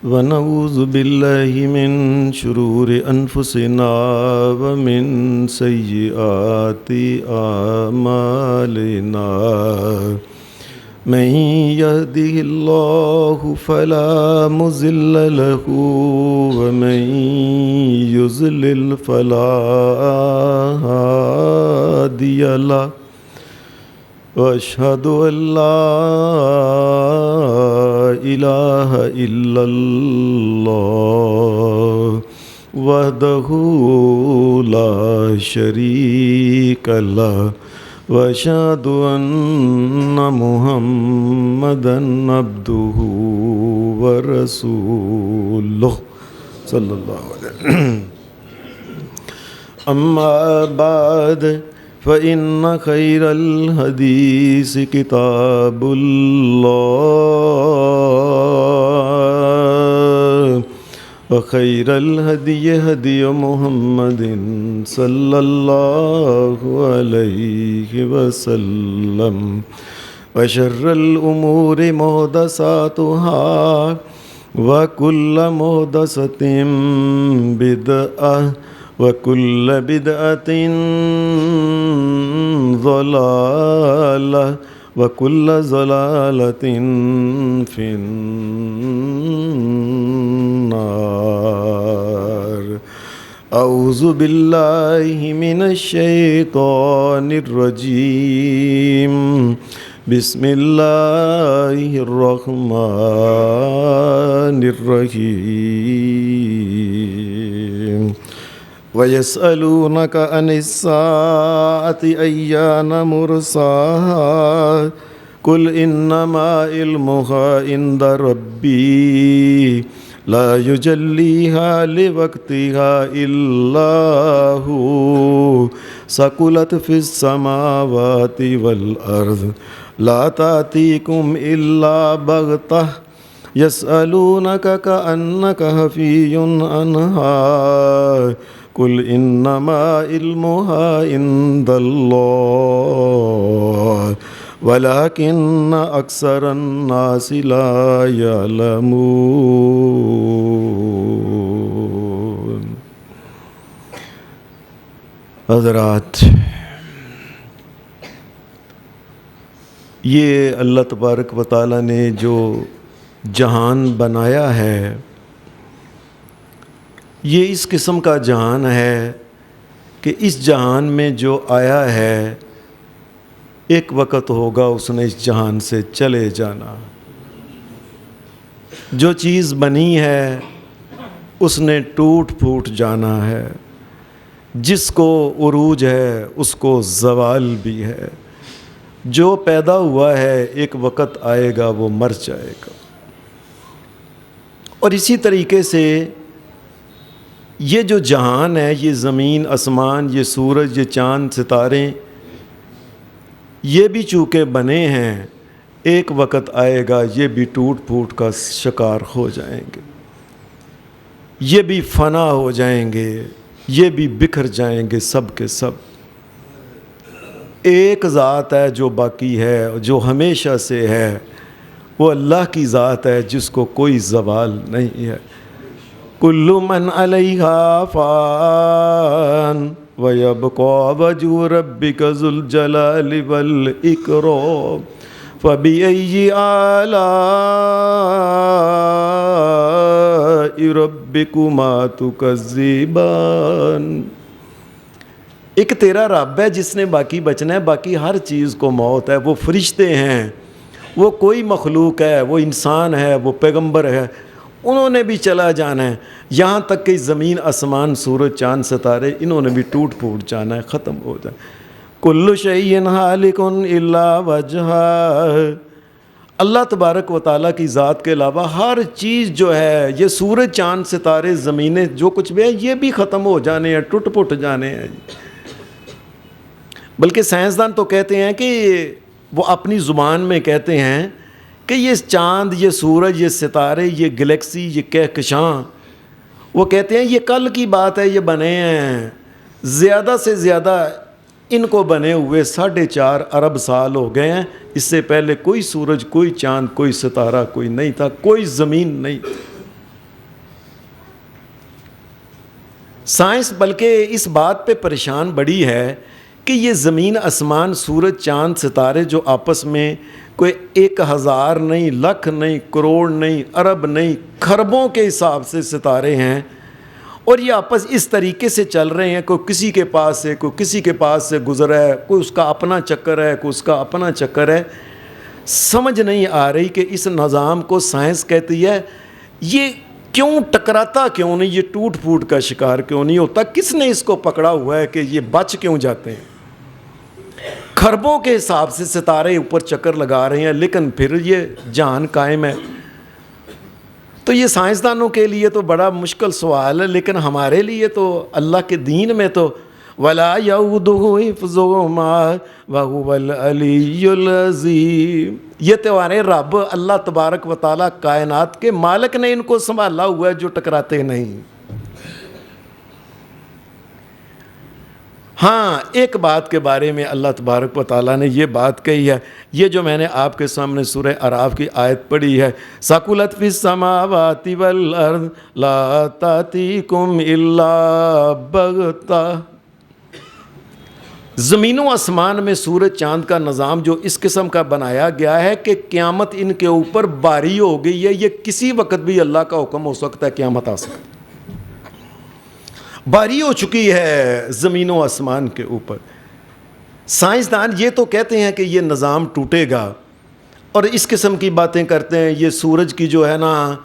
ونعوذ باللہ من شرور انفسنا ومن سیئات اعمالنا من يهده الله فلا مضل له ومن يضلل فلا هادي له وأشهد أن لا إله إلا الله وحده لا شريك له وأشهد أن محمدا عبده ورسوله صلى الله عليه وسلم. أما بعد فإن خير الحديث كتاب الله وخير الهدي هدي محمد صلى الله عليه وسلم وشر الأمور محدثاتها وكل محدثة بدعة وَكُلَّ بِدْعَةٍ ضَلَالَةٍ وَكُلَّ ضَلَالَةٍ فِي النَّارِ. أعوذ باللہ من الشیطان الرجیم. بسم اللہ الرحمن الرحیم. وَيَسْأَلُونَكَ عَنِ السَّاعَةِ أَيَّانَ مُرْسَاهَا قُلْ إِنَّمَا عِلْمُهَا عِندَ رَبِّي لَا يُجَلِّيهَا لِوَقْتِهَا إِلَّا هُوَ ثَقُلَتْ فِي السَّمَاوَاتِ وَالْأَرْضِ لَا تَأْتِيكُمْ إِلَّا بَغْتَةً يَسْأَلُونَكَ كَأَنَّكَ حَفِيٌّ عَنْهَا قُلْ إِنَّمَا عِلْمُهَا عِندَ اللَّهِ وَلَكِنَّ أَكْثَرَ النَّاسِ لَا يَعْلَمُونَ. حضرات، یہ اللہ تبارک و تعالیٰ نے جو جہان بنایا ہے، یہ اس قسم کا جہان ہے کہ اس جہان میں جو آیا ہے ایک وقت ہوگا اس نے اس جہان سے چلے جانا. جو چیز بنی ہے اس نے ٹوٹ پھوٹ جانا ہے. جس کو عروج ہے اس کو زوال بھی ہے. جو پیدا ہوا ہے ایک وقت آئے گا وہ مر جائے گا. اور اسی طریقے سے یہ جو جہان ہے، یہ زمین آسمان، یہ سورج، یہ چاند ستارے، یہ بھی چونکہ بنے ہیں ایک وقت آئے گا یہ بھی ٹوٹ پھوٹ کا شکار ہو جائیں گے. یہ بھی فنا ہو جائیں گے، یہ بھی بکھر جائیں گے. سب کے سب ایک ذات ہے جو باقی ہے، جو ہمیشہ سے ہے. وہ اللہ کی ذات ہے جس کو کوئی زوال نہیں ہے. کل من علیہا فان وَيَبْقَى وَجْهُ رَبِّكَ ذُو الْجَلَالِ وَالْإِكْرَامِ فَبِأَيِّ آلَاءِ رَبِّكُمَا تُكَذِّبَانِ. ایک تیرا رب ہے جس نے باقی بچنا ہے، باقی ہر چیز کو موت ہے. وہ فرشتے ہیں، وہ کوئی مخلوق ہے، وہ انسان ہے، وہ پیغمبر ہے، انہوں نے بھی چلا جانا ہے. یہاں تک کہ زمین آسمان سورج چاند ستارے انہوں نے بھی ٹوٹ پھوٹ جانا ہے، ختم ہو جانا ہے. کل شیء ہالک الا وجہہ. اللہ تبارک و تعالیٰ کی ذات کے علاوہ ہر چیز جو ہے، یہ سورج چاند ستارے زمینیں جو کچھ بھی ہے یہ بھی ختم ہو جانے ہیں، ٹوٹ پھوٹ جانے ہیں. بلکہ سائنسدان تو کہتے ہیں کہ وہ اپنی زبان میں کہتے ہیں کہ یہ چاند، یہ سورج، یہ ستارے، یہ گلیکسی، یہ کہکشاں، وہ کہتے ہیں یہ کل کی بات ہے، یہ بنے ہیں. زیادہ سے زیادہ ان کو بنے ہوئے 4.5 ارب سال ہو گئے ہیں. اس سے پہلے کوئی سورج، کوئی چاند، کوئی ستارہ کوئی نہیں تھا، کوئی زمین نہیں تھی. سائنس بلکہ اس بات پہ پریشان بڑی ہے کہ یہ زمین آسمان سورج چاند ستارے جو آپس میں کوئی 1000 نہیں، لاکھ نہیں، کروڑ نہیں، ارب نہیں، کھربوں کے حساب سے ستارے ہیں، اور یہ آپس اس طریقے سے چل رہے ہیں، کوئی کسی کے پاس سے کوئی کسی کے پاس سے گزرا ہے، کوئی اس کا اپنا چکر ہے، کوئی اس کا اپنا چکر ہے۔ سمجھ نہیں آ رہی کہ اس نظام کو سائنس کہتی ہے، یہ کیوں ٹکراتا کیوں نہیں، یہ ٹوٹ پھوٹ کا شکار کیوں نہیں ہوتا، کس نے اس کو پکڑا ہوا ہے کہ یہ بچ کیوں جاتے ہیں؟ کھربوں کے حساب سے ستارے اوپر چکر لگا رہے ہیں، لیکن پھر یہ جہان قائم ہے۔ تو یہ سائنسدانوں کے لیے تو بڑا مشکل سوال ہے، لیکن ہمارے لیے تو اللہ کے دین میں تو وَلَا يَؤُودُهُ حِفْظُهُمَا وَهُوَ الْعَلِيُّ الْعَظِيمُ، یہ تمہارے رب اللہ تبارک و تعالیٰ کائنات کے مالک نے ان کو سنبھالا ہوا ہے، جو ٹکراتے نہیں۔ ہاں، ایک بات کے بارے میں اللہ تبارک و تعالیٰ نے یہ بات کہی ہے، یہ جو میں نے آپ کے سامنے سورہ اعراف کی آیت پڑھی ہے، ثقلت فی السماوات والارض لا تأتیکم الا بغتہ، زمین و آسمان میں سورج چاند کا نظام جو اس قسم کا بنایا گیا ہے کہ قیامت ان کے اوپر باری ہو گئی ہے، یہ کسی وقت بھی اللہ کا حکم ہو سکتا ہے، قیامت آ سکتی ہے، باری ہو چکی ہے زمین و آسمان کے اوپر۔ سائنسدان یہ تو کہتے ہیں کہ یہ نظام ٹوٹے گا، اور اس قسم کی باتیں کرتے ہیں، یہ سورج کی جو ہے نا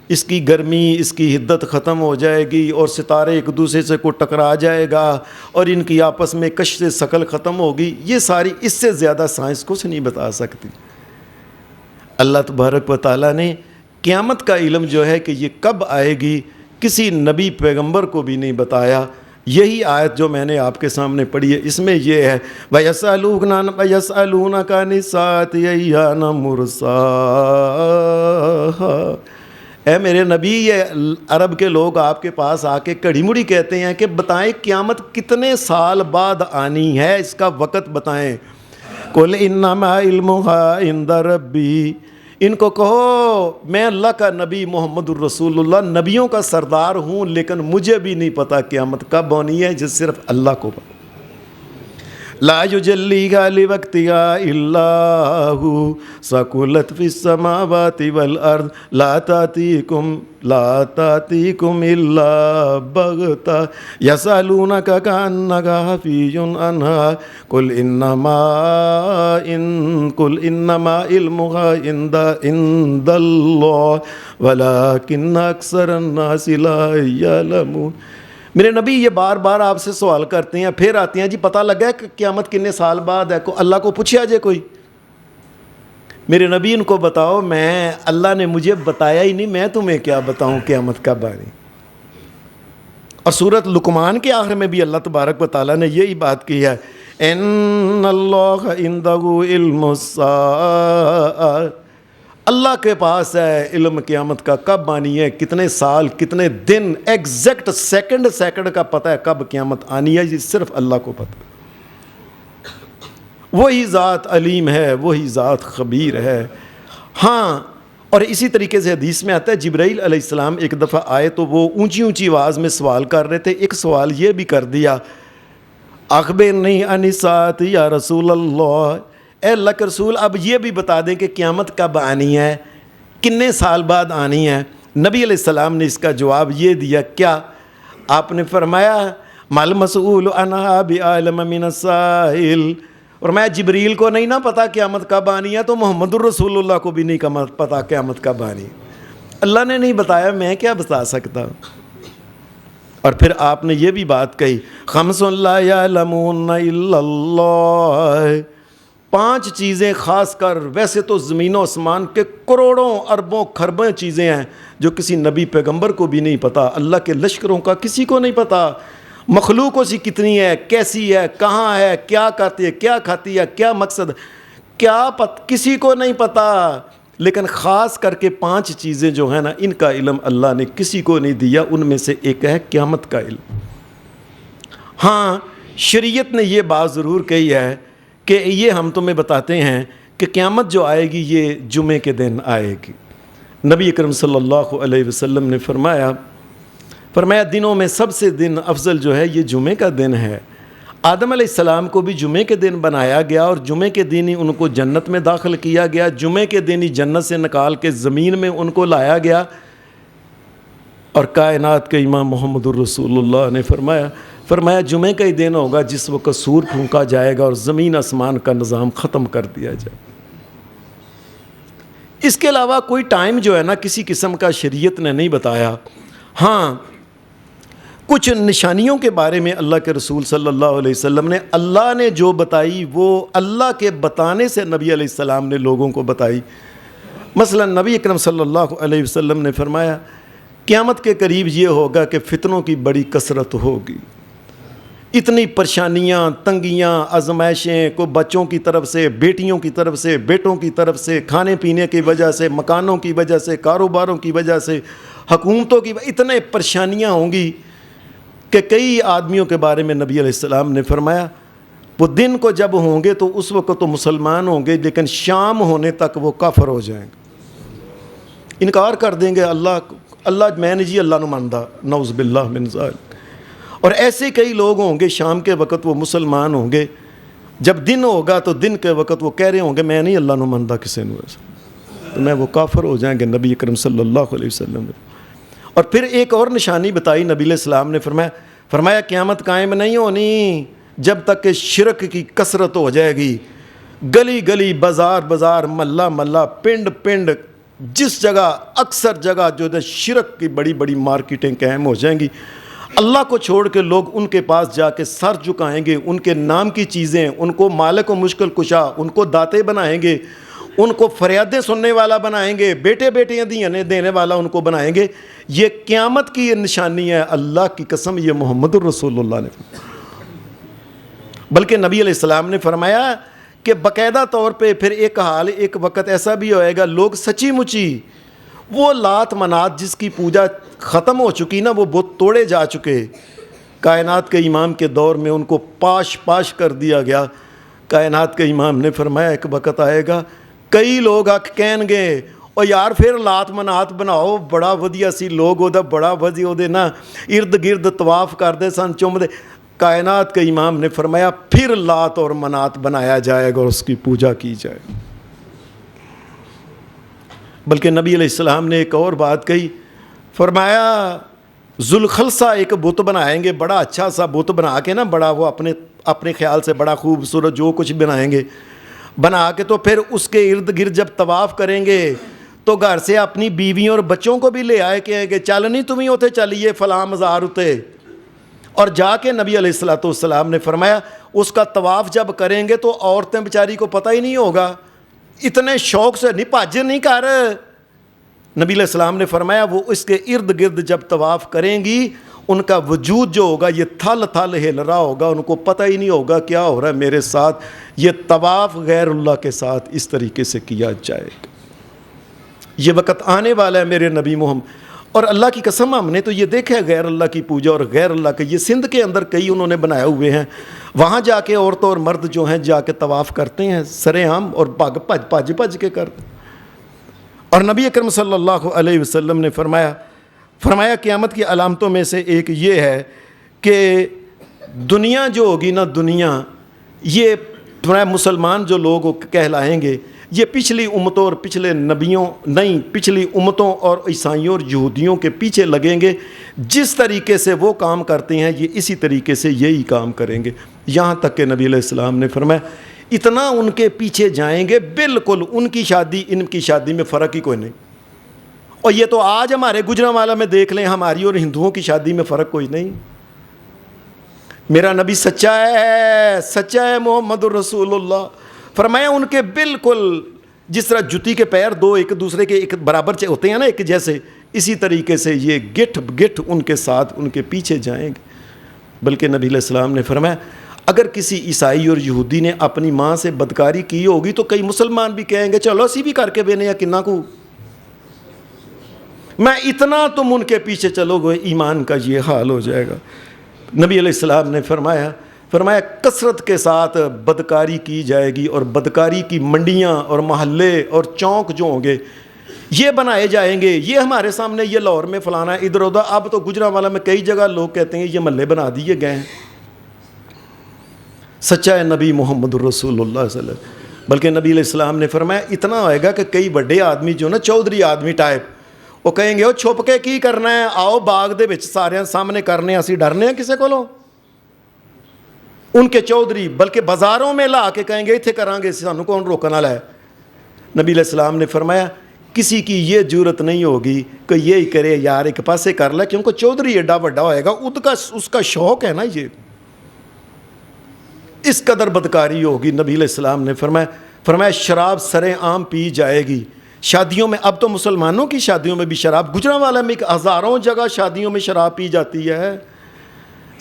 اس کی گرمی، اس کی حدت ختم ہو جائے گی، اور ستارے ایک دوسرے سے کو ٹکرا جائے گا، اور ان کی آپس میں کش سے ثقل ختم ہوگی۔ یہ ساری اس سے زیادہ سائنس کچھ نہیں بتا سکتی۔ اللہ تبارک و تعالیٰ نے قیامت کا علم جو ہے کہ یہ کب آئے گی کسی نبی پیغمبر کو بھی نہیں بتایا۔ یہی آیت جو میں نے آپ کے سامنے پڑھی ہے، اس میں یہ ہے وَيَسْأَلُونَكَ عَنِ السَّاعَةِ أَيَّانَ مُرْسَاهَا، اے میرے نبی، یہ عرب کے لوگ آپ کے پاس آ کے کڑی مڑی کہتے ہیں کہ بتائیں قیامت کتنے سال بعد آنی ہے، اس کا وقت بتائیں۔ قُلْ إِنَّمَا عِلْمُهَا عِنْدَ رَبِّي، ان کو کہو میں اللہ کا نبی محمد الرسول اللہ نبیوں کا سردار ہوں، لیکن مجھے بھی نہیں پتا قیامت کب ہونی ہے، جس صرف اللہ کو پتا۔ لا يجليها لوقتها إلا هو ثقلت في السماوات والأرض لا تأتيكم إلا بغتة يسألونك كأنك حفي عنها قل إنما علمها عند الله ولكن أكثر الناس لا يعلمون۔ میرے نبی یہ بار بار آپ سے سوال کرتے ہیں، پھر آتے ہیں جی پتہ لگا ہے کہ قیامت کتنے سال بعد ہے، اللہ کو پوچھا جائے کوئی؟ میرے نبی ان کو بتاؤ، میں اللہ نے مجھے بتایا ہی نہیں، میں تمہیں کیا بتاؤں قیامت کب آنی۔ اور سورۃ لقمان کے آخر میں بھی اللہ تبارک و تعالیٰ نے یہی بات کی ہے، ان اللہ عنده علم الساعۃ، اللہ کے پاس ہے علم قیامت کا کب آنی ہے، کتنے سال کتنے دن، ایگزیکٹ سیکنڈ کا پتہ ہے کب قیامت آنی ہے، یہ صرف اللہ کو پتہ۔ وہی ذات علیم ہے، وہی ذات خبیر ہے۔ ہاں، اور اسی طریقے سے حدیث میں آتا ہے جبرائیل علیہ السلام ایک دفعہ آئے تو وہ اونچی اونچی آواز میں سوال کر رہے تھے، ایک سوال یہ بھی کر دیا، اخبرنی عن الساعۃ یا رسول اللہ، اے اللہ کے رسول اب یہ بھی بتا دیں کہ قیامت کب آنی ہے، کتنے سال بعد آنی ہے۔ نبی علیہ السلام نے اس کا جواب یہ دیا، کیا؟ آپ نے فرمایا مَا الْمَسْئُولُ عَنْهَا بِأَعْلَمَ مِنَ السَّائِلِ، اور میں جبریل کو نہیں نہ پتا قیامت کب آنی ہے، تو محمد الرسول اللہ کو بھی نہیں پتا قیامت کب آنی ہے۔ اللہ نے نہیں بتایا، میں کیا بتا سکتا ہوں؟ اور پھر آپ نے یہ بھی بات کہی، خَمْسٌ لَا يَعْلَمُونَ إِلَّا اللَّهُ، 5 چیزیں خاص کر، ویسے تو زمین و آسمان کے کروڑوں اربوں کھربیں چیزیں ہیں جو کسی نبی پیغمبر کو بھی نہیں پتا، اللہ کے لشکروں کا کسی کو نہیں پتا، مخلوق اسی کتنی ہے، کیسی ہے، کہاں ہے، کیا کرتی ہے، کیا کھاتی ہے، کیا مقصد، کسی کو نہیں پتا۔ لیکن خاص کر کے 5 چیزیں جو ہیں نا، ان کا علم اللہ نے کسی کو نہیں دیا، ان میں سے ایک ہے قیامت کا علم۔ ہاں، شریعت نے یہ بات ضرور کہی ہے کہ یہ ہم تمہیں بتاتے ہیں کہ قیامت جو آئے گی یہ جمعے کے دن آئے گی۔ نبی اکرم صلی اللہ علیہ وسلم نے فرمایا فرمایا دنوں میں سب سے دن افضل جو ہے یہ جمعے کا دن ہے۔ آدم علیہ السلام کو بھی جمعے کے دن بنایا گیا اور جمعے کے دن ہی ان کو جنت میں داخل کیا گیا، جمعے کے دن ہی جنت سے نکال کے زمین میں ان کو لایا گیا۔ اور کائنات کے امام محمد الرسول اللہ نے فرمایا جمعے کا ہی دن ہوگا جس وقت سور پھونکا جائے گا اور زمین آسمان کا نظام ختم کر دیا جائے۔ اس کے علاوہ کوئی ٹائم جو ہے نا کسی قسم کا شریعت نے نہیں بتایا۔ ہاں کچھ نشانیوں کے بارے میں اللہ کے رسول صلی اللہ علیہ وسلم نے، اللہ نے جو بتائی وہ اللہ کے بتانے سے نبی علیہ السلام نے لوگوں کو بتائی۔ مثلا نبی اکرم صلی اللہ علیہ وسلم نے فرمایا قیامت کے قریب یہ ہوگا کہ فتنوں کی بڑی کثرت ہوگی، اتنی پریشانیاں، تنگیاں، آزمائشیں کو بچوں کی طرف سے، بیٹیوں کی طرف سے، بیٹوں کی طرف سے، کھانے پینے کی وجہ سے، مکانوں کی وجہ سے، کاروباروں کی وجہ سے، حکومتوں کی اتنے پریشانیاں ہوں گی کہ کئی آدمیوں کے بارے میں نبی علیہ السلام نے فرمایا وہ دن کو جب ہوں گے تو اس وقت تو مسلمان ہوں گے لیکن شام ہونے تک وہ کافر ہو جائیں گے، انکار کر دیں گے اللہ میں نے جی اللہ نو ماندا، نعوذ باللہ من ذالک۔ اور ایسے کئی لوگ ہوں گے شام کے وقت وہ مسلمان ہوں گے، جب دن ہوگا تو دن کے وقت وہ کہہ رہے ہوں گے میں نہیں اللہ نو ماندا کسی نو، تو میں وہ کافر ہو جائیں گے نبی اکرم صلی اللہ علیہ وسلم نے۔ اور پھر ایک اور نشانی بتائی نبی علیہ السلام نے، فرمایا قیامت قائم نہیں ہونی جب تک کہ شرک کی کثرت ہو جائے گی، گلی گلی، بازار بازار، محلہ محلہ، پنڈ پنڈ، جس جگہ اکثر جگہ جو ہے شرک کی بڑی بڑی مارکیٹیں قائم ہو جائیں گی۔ اللہ کو چھوڑ کے لوگ ان کے پاس جا کے سر جھکائیں گے، ان کے نام کی چیزیں، ان کو مالک و مشکل کشا، ان کو داتے بنائیں گے، ان کو فریادیں سننے والا بنائیں گے، بیٹے بیٹیاں دینے والا ان کو بنائیں گے۔ یہ قیامت کی یہ نشانی ہے، اللہ کی قسم یہ محمد الرسول اللہ نے۔ بلکہ نبی علیہ السلام نے فرمایا کہ باقاعدہ طور پہ پھر ایک وقت ایسا بھی ہوئے گا لوگ سچی مچی وہ لات منات جس کی پوجا ختم ہو چکی نا، وہ بت توڑے جا چکے، کائنات کے امام کے دور میں ان کو پاش کر دیا گیا۔ کائنات کے امام نے فرمایا ایک وقت آئے گا کئی لوگ کہن گے اور یار پھر لات منات بناؤ، بڑا ودیا سی لوگ وہ بڑا ودیا وہ نا ارد گرد طواف کرتے سن، چومدے۔ کائنات کے امام نے فرمایا پھر لات اور منات بنایا جائے گا اور اس کی پوجا کی جائے گی۔ بلکہ نبی علیہ السلام نے ایک اور بات کہی، فرمایا ذوالخلصہ ایک بت بنائیں گے، بڑا اچھا سا بت بنا کے نا، بڑا وہ اپنے خیال سے بڑا خوبصورت جو کچھ بنائیں گے، بنا کے تو پھر اس کے ارد گرد جب طواف کریں گے تو گھر سے اپنی بیویوں اور بچوں کو بھی لے آئے کہ چل نہیں تمہیں ہوتے چلیے فلاں مزار ہوتے، اور جا کے نبی علیہ السلام نے فرمایا اس کا طواف جب کریں گے تو عورتیں بیچاری کو پتہ ہی نہیں ہوگا، اتنے شوق سے نہیں پاج نہیں کر۔ نبی علیہ السلام نے فرمایا وہ اس کے ارد گرد جب طواف کریں گی ان کا وجود جو ہوگا یہ تھل تھل ہل رہا ہوگا، ان کو پتہ ہی نہیں ہوگا کیا ہو رہا ہے میرے ساتھ۔ یہ طواف غیر اللہ کے ساتھ اس طریقے سے کیا جائے گا۔ یہ وقت آنے والا ہے میرے نبی محمد، اور اللہ کی قسم ہم نے تو یہ دیکھا ہے غیر اللہ کی پوجا اور غیر اللہ کے، یہ سندھ کے اندر کئی انہوں نے بنائے ہوئے ہیں، وہاں جا کے عورتوں اور مرد جو ہیں جا کے طواف کرتے ہیں سرے عام اور بھج کے کرتے ہیں۔ اور نبی اکرم صلی اللہ علیہ وسلم نے فرمایا قیامت کی علامتوں میں سے ایک یہ ہے کہ دنیا جو ہوگی نا، دنیا یہ مسلمان جو لوگ کہلائیں گے یہ پچھلی امتوں اور پچھلے نبیوں نہیں، پچھلی امتوں اور عیسائیوں اور یہودیوں کے پیچھے لگیں گے، جس طریقے سے وہ کام کرتے ہیں یہ اسی طریقے سے یہی کام کریں گے، یہاں تک کہ نبی علیہ السلام نے فرمایا اتنا ان کے پیچھے جائیں گے بالکل ان کی شادی ان کی شادی میں فرق ہی کوئی نہیں۔ اور یہ تو آج ہمارے گجرانوالہ میں دیکھ لیں، ہماری اور ہندوؤں کی شادی میں فرق کوئی نہیں۔ میرا نبی سچا ہے محمد الرسول اللہ۔ فرمایا ان کے بالکل جس طرح جوتی کے پیر دو ایک دوسرے کے ایک برابر ہوتے ہیں نا ایک جیسے، اسی طریقے سے یہ گٹھ ان کے ساتھ ان کے پیچھے جائیں گے۔ بلکہ نبی علیہ السلام نے فرمایا اگر کسی عیسائی اور یہودی نے اپنی ماں سے بدکاری کی ہوگی تو کئی مسلمان بھی کہیں گے چلو اسی بھی کر کے بینے یا کنہ کو، میں اتنا تم ان کے پیچھے چلو گے، ایمان کا یہ حال ہو جائے گا۔ نبی علیہ السلام نے فرمایا کثرت کے ساتھ بدکاری کی جائے گی، اور بدکاری کی منڈیاں اور محلے اور چوک جو ہوں گے یہ بنائے جائیں گے، یہ ہمارے سامنے، یہ لاہور میں فلانا ہے، ادھر ادھر. اب تو گجرانوالہ میں کئی جگہ لوگ کہتے ہیں یہ محلے بنا دیے گئے ہیں. سچا ہے نبی محمد الرسول اللہ صلی اللہ علیہ وسلم. بلکہ نبی علیہ السلام نے فرمایا اتنا ہوئے گا کہ کئی بڑے آدمی جو نا چودھری آدمی ٹائپ وہ کہیں گے وہ چھپ کے کی کرنا ہے، آؤ باغ دے وچ سارے سامنے کرنے، اسی ڈرنے ہیں کسے کو لو. ان کے چودھری بلکہ بازاروں میں لا کے کہیں گے اتنے کریں گے، سانو کون روکنے والا ہے. نبی علیہ السلام نے فرمایا کسی کی یہ جرت نہیں ہوگی کہ یہی کرے یار ایک پاسے کر لے، کیونکہ چودھری ایڈا بڑا ہوئے گا، اس کا شوق ہے نا، یہ اس قدر بدکاری ہوگی. نبی علیہ السلام نے فرمایا شراب سرے عام پی جائے گی شادیوں میں. اب تو مسلمانوں کی شادیوں میں بھی شراب، گجرانوالہ میں ہزاروں جگہ شادیوں میں شراب پی جاتی ہے.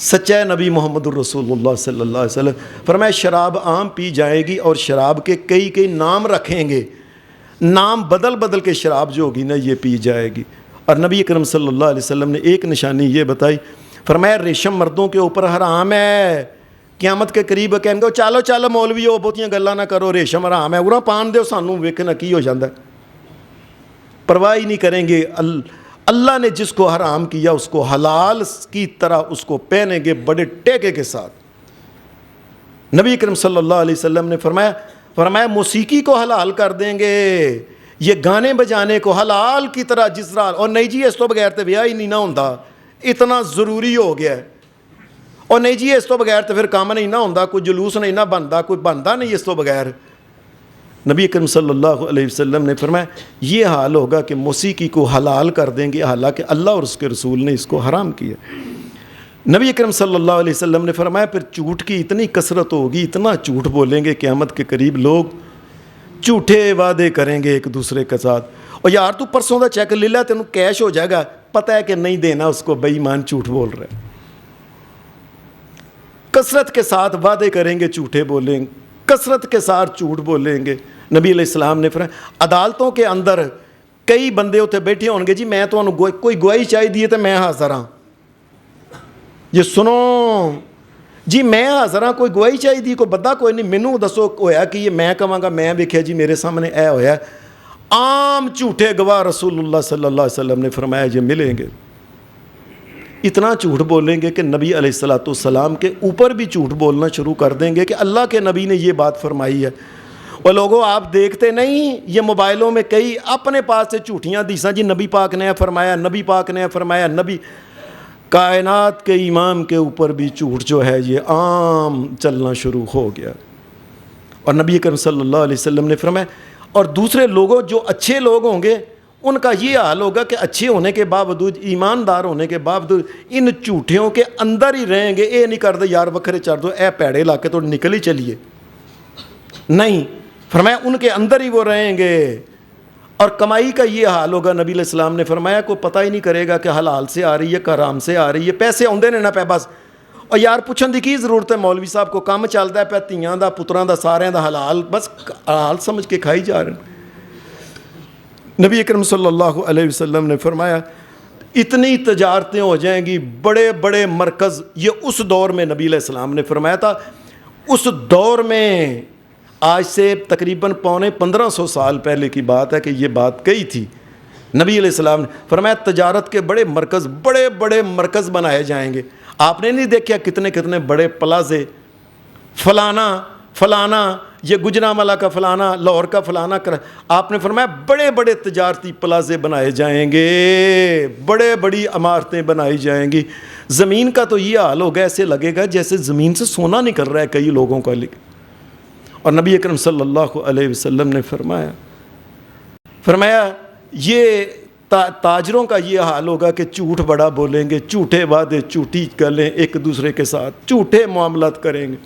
سچا نبی محمد الرسول اللہ صلی اللہ علیہ وسلم فرمایا شراب عام پی جائے گی اور شراب کے کئی نام رکھیں گے، نام بدل کے شراب جو ہوگی نا یہ پی جائے گی. اور نبی اکرم صلی اللہ علیہ وسلم نے ایک نشانی یہ بتائی، فرمایا ریشم مردوں کے اوپر حرام ہے. قیامت کے قریب کہیں گے چالو مولوی ہو بہتیاں گلاں نہ کرو، ریشم حرام ہے، اُراں پان دیو سانوں ویکھنا کی ہو جاندہ ہے. پرواہ ہی نہیں کریں گے. اللہ نے جس کو حرام کیا اس کو حلال کی طرح اس کو پہنیں گے بڑے ٹیکے کے ساتھ. نبی اکرم صلی اللہ علیہ وسلم نے فرمایا موسیقی کو حلال کر دیں گے، یہ گانے بجانے کو حلال کی طرح جس طرح. اور نہیں جی اس تو بغیر تو بیاہ ہی نہیں نہ ہوندا، اتنا ضروری ہو گیا ہے. اور نہیں جی اس تو بغیر تو پھر کام نہیں نہ ہوندا، کوئی جلوس نہیں نہ بنتا، کوئی بنتا نہیں اس تو بغیر. نبی اکرم صلی اللہ علیہ وسلم نے فرمایا یہ حال ہوگا کہ موسیقی کو حلال کر دیں گے، حالانکہ اللہ اور اس کے رسول نے اس کو حرام کیا. نبی اکرم صلی اللہ علیہ وسلم نے فرمایا پھر جھوٹ کی اتنی کثرت ہوگی، اتنا جھوٹ بولیں گے قیامت کے قریب لوگ، جھوٹے وعدے کریں گے ایک دوسرے کے ساتھ. اور یار تو پرسوں دا چیک لے لیا تینوں کیش ہو جائے گا، پتہ ہے کہ نہیں دینا، اس کو بے ایمان جھوٹ بول رہے ہیں. کثرت کے ساتھ وعدے کریں گے، جھوٹے بولیں گے، کثرت کے ساتھ جھوٹ بولیں گے. نبی علیہ السلام نے فرمایا عدالتوں کے اندر کئی بندے اتنے بیٹھے ہون گے، جی میں تو کوئی گواہی چاہی دیے تو میں حاضر ہاں، یہ سنو جی میں حاضر ہاں، کوئی گواہی چاہی دی، کوئی بندہ کوئی نہیں، مینوں دسو ہویا کہ یہ میں کہاں گا میں ویکھیا جی میرے سامنے اے ہویا. عام جھوٹے گواہ رسول اللہ صلی اللہ علیہ وسلم نے فرمایا یہ ملیں گے. اتنا جھوٹ بولیں گے کہ نبی علیہ الصلوۃ والسلام کے اوپر بھی جھوٹ بولنا شروع کر دیں گے کہ اللہ کے نبی نے یہ بات فرمائی ہے. اور لوگوں آپ دیکھتے نہیں یہ موبائلوں میں کئی اپنے پاس سے جھوٹیاں دیساں جی نبی پاک نے فرمایا، نبی پاک نے فرمایا. نبی کائنات کے امام کے اوپر بھی جھوٹ جو ہے یہ عام چلنا شروع ہو گیا. اور نبی اکرم صلی اللہ علیہ وسلم نے فرمایا اور دوسرے لوگوں جو اچھے لوگ ہوں گے ان کا یہ حال ہوگا کہ اچھے ہونے کے باوجود، ایماندار ہونے کے باوجود ان جھوٹیوں کے اندر ہی رہیں گے. اے نہیں کر دے یار وکھرے چڑھ دو، اے پیڑے علاقے تو نکل ہی چلیے، نہیں، فرمایا ان کے اندر ہی وہ رہیں گے. اور کمائی کا یہ حال ہوگا، نبی علیہ السلام نے فرمایا کوئی پتہ ہی نہیں کرے گا کہ حلال سے آ رہی ہے کہ حرام سے آ رہی ہے. پیسے آندے نے نہ پہ بس، اور یار پوچھن دی کی ضرورت ہے، مولوی صاحب کو کام چلتا ہے پہ تیاں دا پتراں دا سارے دا حلال، بس حلال سمجھ کے کھائی جا رہے ہیں. نبی اکرم صلی اللہ علیہ وسلم نے فرمایا اتنی تجارتیں ہو جائیں گی، بڑے بڑے مرکز. یہ اس دور میں نبی علیہ السلام نے فرمایا تھا، اس دور میں آج سے تقریباً 1500 سال پہلے کی بات ہے کہ یہ بات کہی تھی. نبی علیہ السلام نے فرمایا تجارت کے بڑے مرکز بنائے جائیں گے. آپ نے نہیں دیکھا کتنے بڑے پلازے، فلانا یہ گجرانوالہ کا فلانا، لاہور کا فلانا آپ نے فرمایا بڑے تجارتی پلازے بنائے جائیں گے، بڑی عمارتیں بنائی جائیں گی. زمین کا تو یہ حال ہوگا ایسے لگے گا جیسے زمین سے سونا نکل رہا ہے کئی لوگوں کا. اور نبی اکرم صلی اللہ علیہ وسلم نے فرمایا یہ تاجروں کا یہ حال ہوگا کہ جھوٹ بڑا بولیں گے، جھوٹے وعدے، جھوٹی گلیں ایک دوسرے کے ساتھ، جھوٹے معاملات کریں گے.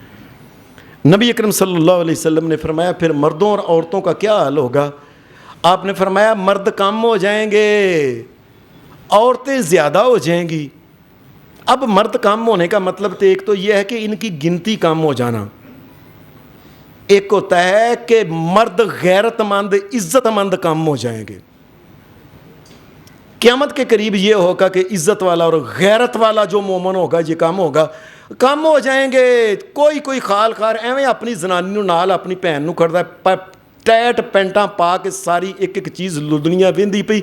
نبی اکرم صلی اللہ علیہ وسلم نے فرمایا پھر مردوں اور عورتوں کا کیا حال ہوگا. آپ نے فرمایا مرد کم ہو جائیں گے، عورتیں زیادہ ہو جائیں گی. اب مرد کم ہونے کا مطلب تو ایک تو یہ ہے کہ ان کی گنتی کم ہو جانا، ایک ہوتا ہے کہ مرد غیرت مند، عزت مند کم ہو جائیں گے. قیامت کے قریب یہ ہوگا کہ عزت والا اور غیرت والا جو مومن ہوگا یہ کم ہو جائیں گے. کوئی خال خار ایویں اپنی زنانی نو نال اپنی بھن نو کھڑدا ਟੈਟ ਪੈਂਟਾਂ ਪਾ ਕੇ ਸਾਰੀ ਇੱਕ ਇੱਕ ਚੀਜ਼ ਦੁਨੀਆ ਵੇਂਦੀ ਪਈ,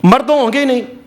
ਮਰਦ ਹੋਣਗੇ ਹੀ ਨਹੀਂ,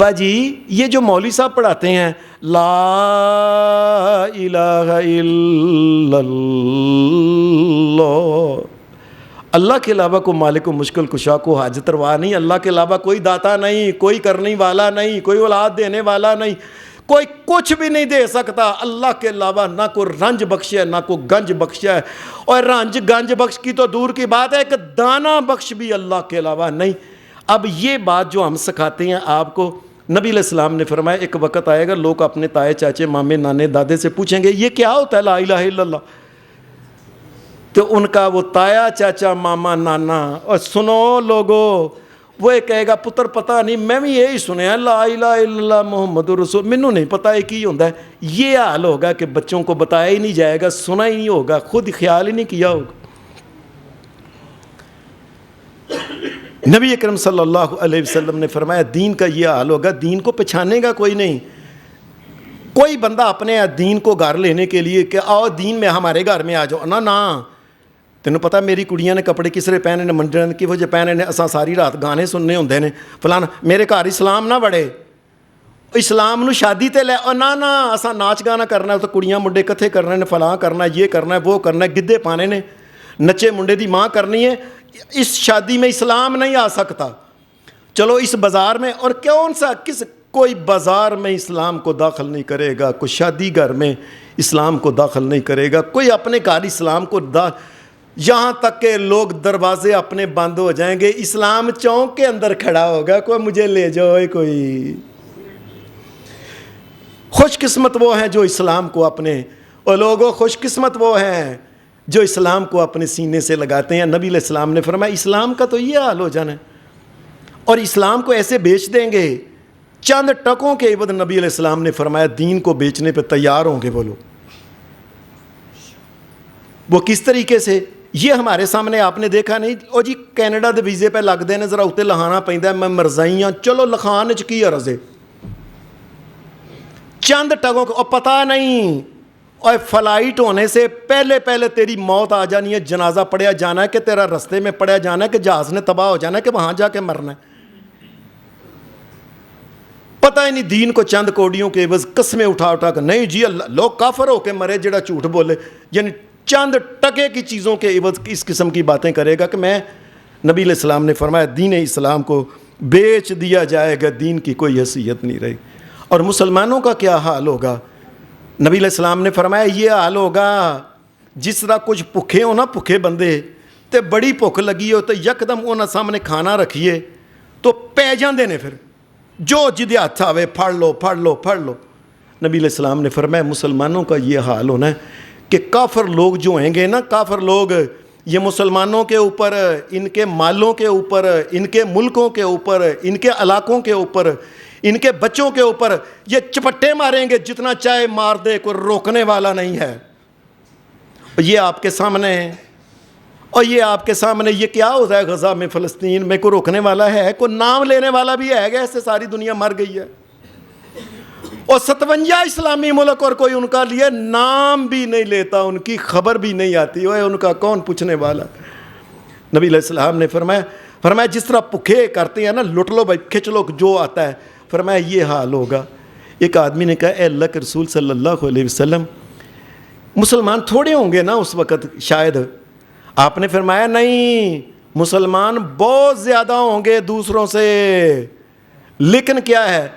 ابا جی یہ جو مولوی صاحب پڑھاتے ہیں لا الہ الا اللہ، اللہ کے علاوہ کوئی مالک و مشکل کشا کو حاجت روا نہیں، اللہ کے علاوہ کوئی داتا نہیں، کوئی کرنے والا نہیں، کوئی اولاد دینے والا نہیں، کوئی کچھ بھی نہیں دے سکتا اللہ کے علاوہ، نہ کوئی رنج بخش ہے نہ کوئی گنج بخش ہے، اور رنج گنج بخش کی تو دور کی بات ہے کہ دانا بخش بھی اللہ کے علاوہ نہیں۔ اب یہ بات جو ہم سکھاتے ہیں آپ کو، نبی علیہ السلام نے فرمایا ایک وقت آئے گا لوگ اپنے تائے چاچے مامے نانے دادے سے پوچھیں گے یہ کیا ہوتا ہے لا الہ الا اللہ، تو ان کا وہ تایا چاچا ماما نانا اور سنو لوگو وہ کہے گا پتر پتہ نہیں میں بھی یہی سنیا لا الہ الا اللہ محمد رسول، مینوں نہیں پتہ یہ کی ہوتا ہے۔ یہ حال ہوگا کہ بچوں کو بتایا ہی نہیں جائے گا، سنا ہی نہیں ہوگا، خود خیال ہی نہیں کیا ہوگا۔ نبی اکرم صلی اللہ علیہ وسلم نے فرمایا دین کا یہ حال ہوگا، دین کو پہچانے گا کوئی نہیں۔ کوئی بندہ اپنے دین کو گھر لینے کے لیے کہ آؤ دین میں ہمارے گھر میں آ جاؤ، نہ تینوں پتہ میری کڑیاں نے کپڑے کس طرح پہنے نے منڈن کی وجہ پہنے نے، اساں ساری رات گانے سننے ہوندے نے فلانا، میرے گھر اسلام نہ بڑھے، اسلام نو شادی تے لے اور نہ اساں ناچ گانا کرنا ہے تو کڑیاں منڈے کتھے کرنے نے، فلاں کرنا ہے، یہ کرنا ہے، وہ کرنا ہے، گدے پانے نے، نچے منڈے دی ماں کرنی ہے، اس شادی میں اسلام نہیں آ سکتا۔ چلو اس بازار میں، اور کون سا کوئی بازار میں اسلام کو داخل نہیں کرے گا، کوئی شادی گھر میں اسلام کو داخل نہیں کرے گا، کوئی اپنے گھر اسلام کو یہاں تک کہ لوگ دروازے اپنے بند ہو جائیں گے، اسلام چوک کے اندر کھڑا ہوگا کوئی مجھے لے جاؤ کوئی۔ خوش قسمت وہ ہیں جو اسلام کو اپنے، اور لوگوں خوش قسمت وہ ہیں جو اسلام کو اپنے سینے سے لگاتے ہیں۔ نبی علیہ السلام نے فرمایا اسلام کا تو یہ حال ہو جانا ہے، اور اسلام کو ایسے بیچ دیں گے چند ٹکوں کے عوض۔ نبی علیہ السلام نے فرمایا دین کو بیچنے پہ تیار ہوں گے وہ لوگ۔ وہ کس طریقے سے؟ یہ ہمارے سامنے آپ نے دیکھا نہیں، او جی کینیڈا دے ویزے پہ لگتے ہیں ذرا اتنے لکھانا پہنتا میں مرزائی ہاں، چلو لکھان چ کی عرض ہے، چند ٹگوں کو پتہ نہیں، اور فلائٹ ہونے سے پہلے تیری موت آ جانی ہے، جنازہ پڑھیا جانا ہے کہ تیرا رستے میں پڑھیا جانا ہے کہ جہاز نے تباہ ہو جانا ہے کہ وہاں جا کے مرنا ہے۔ پتہ ہی نہیں دین کو چند کوڑیوں کے عوض قسمیں اٹھا کر، نہیں جی اللہ، لوگ کافر ہو کے مرے جڑا جھوٹ بولے، یعنی چند ٹکے کی چیزوں کے عوض اس قسم کی باتیں کرے گا کہ میں، نبی علیہ السلام نے فرمایا دین اسلام کو بیچ دیا جائے گا، دین کی کوئی حیثیت نہیں رہی۔ اور مسلمانوں کا کیا حال ہوگا؟ نبی علیہ السلام نے فرمایا یہ حال ہوگا جس طرح کچھ بھوکے ہو نا، بھوکے بندے تے بڑی بھوک لگی ہو تو یکدم انہاں سامنے کھانا رکھیے تو پی جاندے نے، پھر جو جدے ہاتھ آوے پھڑ لو۔ نبی علیہ السلام نے فرمایا مسلمانوں کا یہ حال ہونا ہے کہ کافر لوگ جو ہیں گے نا، کافر لوگ یہ مسلمانوں کے اوپر، ان کے مالوں کے اوپر، ان کے ملکوں کے اوپر، ان کے علاقوں کے اوپر، ان کے بچوں کے اوپر یہ چپٹے ماریں گے جتنا چاہے مار دے، کوئی روکنے والا نہیں ہے۔ یہ آپ کے سامنے ہے، اور یہ آپ کے سامنے یہ کیا ہوتا ہے غزہ میں، فلسطین میں کوئی روکنے والا ہے؟ کوئی نام لینے والا بھی ہے گا؟ ایسے ساری دنیا مر گئی ہے، اور 57 اسلامی ملک، اور کوئی ان کا لیے نام بھی نہیں لیتا، ان کی خبر بھی نہیں آتی، وہ ان کا کون پوچھنے والا؟ نبی علیہ السلام نے فرمایا جس طرح بھوکے کرتے ہیں نا، لٹ لو بھائی، کھچ لو جو آتا ہے، فرمایا یہ حال ہوگا۔ ایک آدمی نے کہا اے اللہ کے رسول صلی اللہ علیہ وسلم، مسلمان تھوڑے ہوں گے نا اس وقت شاید؟ آپ نے فرمایا نہیں، مسلمان بہت زیادہ ہوں گے دوسروں سے، لیکن کیا ہے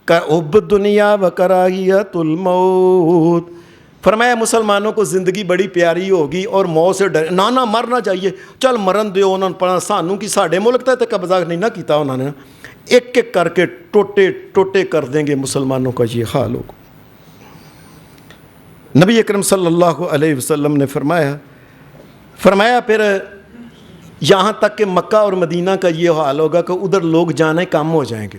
کہ حب دنیا و کراہیت الموت، فرمایا مسلمانوں کو زندگی بڑی پیاری ہوگی اور موت سے ڈر، نہ مرنا چاہیے، چل مرن دیو انہوں نے پڑھا سانوں کی ساڑھے ملک تے قبضہ نہیں نہ کیتا انہوں نے، ایک ایک کر کے ٹوٹے کر دیں گے مسلمانوں کا یہ حال ہوگا۔ نبی اکرم صلی اللہ علیہ وسلم نے فرمایا پھر یہاں تک کہ مکہ اور مدینہ کا یہ حال ہوگا کہ ادھر لوگ جانے کم ہو جائیں گے،